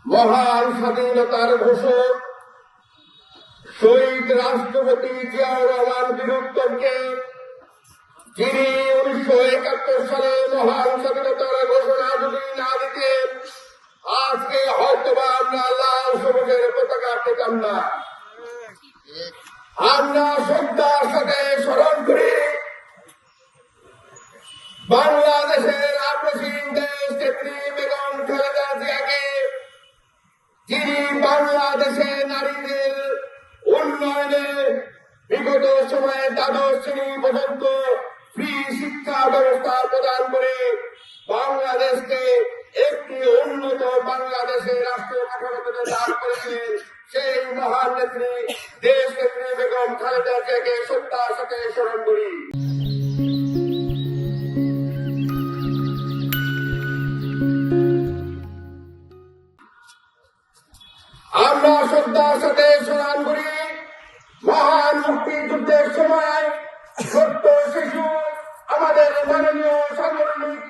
মহান স্বাধীনতার ঘোষক শহীদ রাষ্ট্রপতি জিয়াউর রহমান বীরুত্তমকে, যিনি 1971 সালে মহান স্বাধীনতার ঘোষণা যদি না দিতেন, আজকে হয়তোবা আমরা লাল সবুজের পতাকা পেতাম না। আমরা শ্রদ্ধার সাথে স্মরণ করি বাংলাদেশের আপসীন দেশ নেত্রী বেগম খালেদা জিয়াকে, যিনি বাংলাদেশে নারীদের উন্নয়নে বিগত সময়ে দ্বাদশ শ্রেণী পর্যন্ত ফ্রি শিক্ষা ব্যবস্থা প্রদান করে বাংলাদেশকে একটি উন্নত বাংলাদেশের রাষ্ট্র কাঠামোতে দান করেছিলেন। সেই মহান নেত্রী দেশ নেত্রী বেগম খালেদা জিয়াকে শ্রদ্ধার সাথে স্মরণ করি। আমরা শ্রদ্ধার সাথে স্মরণ করি মহান মুক্তিযুদ্ধের সময় ছোট্ট শিশু আমাদের মাননীয় সাংগঠনিক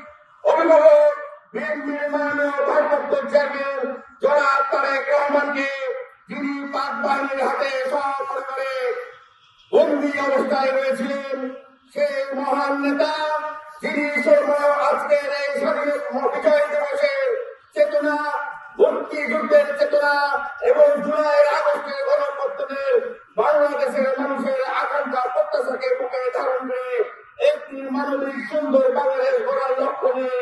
অভিভাবক বিএনপির মাননীয় ভারপ্রাপ্ত চেয়ারম্যান জনাব তারেক রহমানকে, যিনি পাক বাহিনীর হাতে সপরিবারে বন্দী অবস্থায় রয়েছিলেন, সেই মহান নেতা, যিনি আজকের এই স্বাধীনতা বিজয় দিবসের চেতনা, মুক্তিযুদ্ধের চেতনা এবং জুলাইয়ের আগস্টের গণঅভ্যুত্থানের বাংলাদেশের মানুষের আকাঙ্ক্ষা প্রত্যাশাকে বুকে ধারণ করে একটি মানবিক সুন্দর বাংলাদেশ গড়ার লক্ষ্য নিয়ে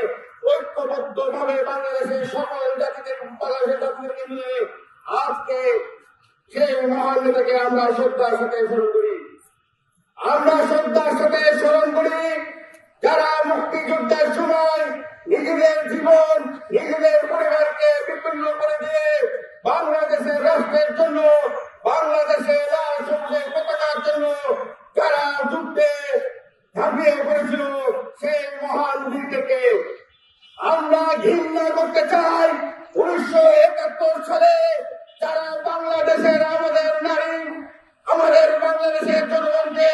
ঐক্যবদ্ধ ভাবে বাংলাদেশের সকল জাতিদের বাংলাদেশের জাতিদেরকে নিয়ে আজকে সেই মহান নেতাকে আমরা শ্রদ্ধার সাথে স্মরণ করি। আমরা শ্রদ্ধার সাথে স্মরণ করি যারা মুক্তিযুদ্ধের সময় নিজেদের জীবন, নিজেদের পরিবারকে বিপন্ন করে দিয়ে বাংলাদেশের রাষ্ট্রের জন্য, বাংলাদেশের লাল সবুজের পতাকার জন্য যারা যুদ্ধে ঝাঁপিয়ে পড়েছিল, সেই মহান বীরদেরকে আমরা ঘৃণা করতে চাই। 1971 সালে যারা বাংলাদেশের আমাদের নারী, আমাদের বাংলাদেশের জনগণকে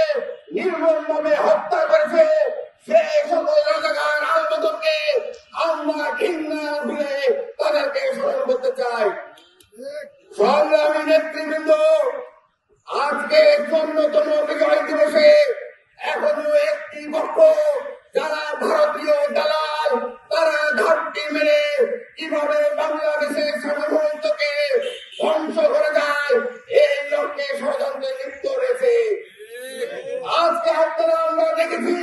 নির্মমভাবে হত্যা করেছে, সেই সকল রাজাকার আলবদরকে আমরা ঘৃণা ভুলে তাদেরকে স্মরণ করতে চাই। সংগ্রামী নেতৃবৃন্দ, আজকে 54তম বিজয় দিবসে এখনো একটি পক্ষ যারা ভারতীয় দালাল, তারা ঘাটতি মেরে কিভাবে বাংলাদেশের সার্বভৌমত্বকে ধ্বংস করে যায় এই লক্ষ্যে ষড়যন্ত্রে লিপ্ত রয়েছে। আজকে আপনারা আমরা দেখেছি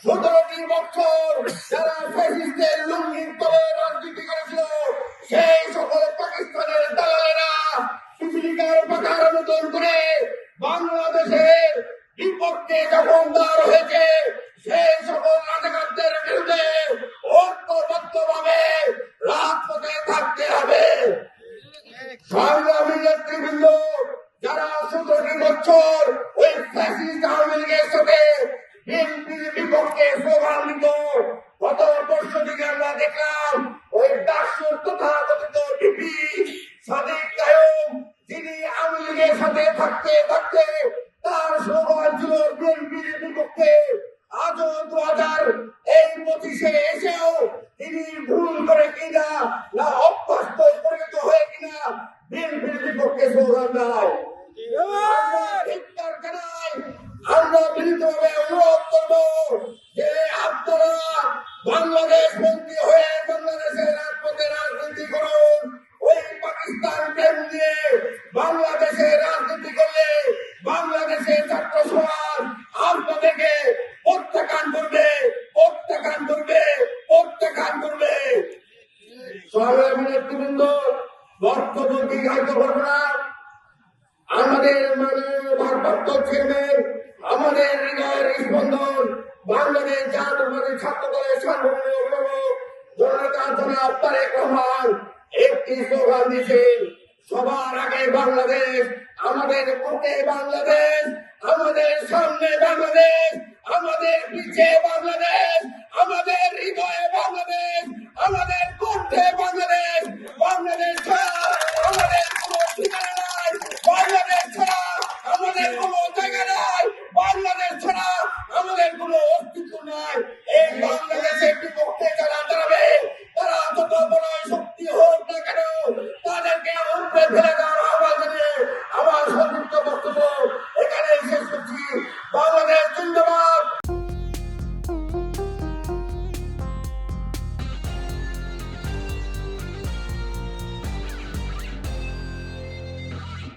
17টি বছর যারা ফ্যাসিস্টের লুঙ্গির তলে রাজনীতি করেছিল, সেই সকল পাকিস্তানের দালালেরা পিপিলিকার পাখার মতন করে বাংলাদেশের বিপক্ষে যখন দাঁড় হয়েছে, সেই সকল রাজাকারদের বিরুদ্ধে ঐক্যবদ্ধভাবে রাজপথে থাকতে হবে। সংগ্রামী নেতৃবৃন্দ, যারা 17টি বছর ওই ফ্যাসিস্ট আওয়ামী লীগের সাথে বিএনপির বিপক্ষে স্লোগান দিত, গত পরশু দিকে আমরা দেখলাম ওই ডাকসুর তথাকথিত ডিপি সাদিক কায়ুম, যিনি আওয়ামী লীগের সাথে থাকতে থাকতে তার স্লোগান ছিল বিএনপির বিপক্ষে। আজও 2025-এ এসেও তিনি ভুল করে কিনা না অভ্যস্ত পরিণত হয়ে কিনা বিএনপির বিপক্ষে স্লোগান দেয়। আমরা বিনীতভাবে অনুরোধ করব যে আপনারা বাংলাদেশ মন্ত্রী হয়ে বাংলাদেশের রাজপথে রাজনীতি করুন। ওই পাকিস্তান প্রেম দিয়ে বাংলাদেশে রাজনীতি করলে বাংলাদেশের ছাত্র সমাজ আপনাদেরকে প্রত্যাখ্যান করবে, প্রত্যাখ্যান করবে, প্রত্যাখ্যান করবে। সংগ্রামী নেতৃবৃন্দ, বক্তব্য দীর্ঘায়িত করব না। আমাদের মাননীয় ভারপ্রাপ্ত চেয়ারম্যান, আমাদের হৃদয়ের স্পন্দন, বাংলাদেশ জাতীয়তাবাদী ছাত্র দলের সাংগঠনিক অভিভাবক জননেতা জনাব তারেক রহমান একটি স্লোগান দিয়েছেন, সবার আগে বাংলাদেশ, আমাদের বুকে বাংলাদেশ, আমাদের সামনে বাংলাদেশ, আমাদের পিছে বাংলাদেশ, আমাদের হৃদয়ে বাংলাদেশ, আমাদের কণ্ঠে বাংলাদেশ। বাংলাদেশ ছাড়া আমাদের কোনো ঠিকানা নাই, বাংলাদেশ ছাড়া আমাদের কোনো জায়গা নাই, বাংলাদেশ ছাড়া আমাদের কোনো অস্তিত্ব নাই। এই বাংলাদেশের বিপক্ষে যারা দাঁড়াবে, তারা যত বড় শক্তি হোক না কেন, ফেলে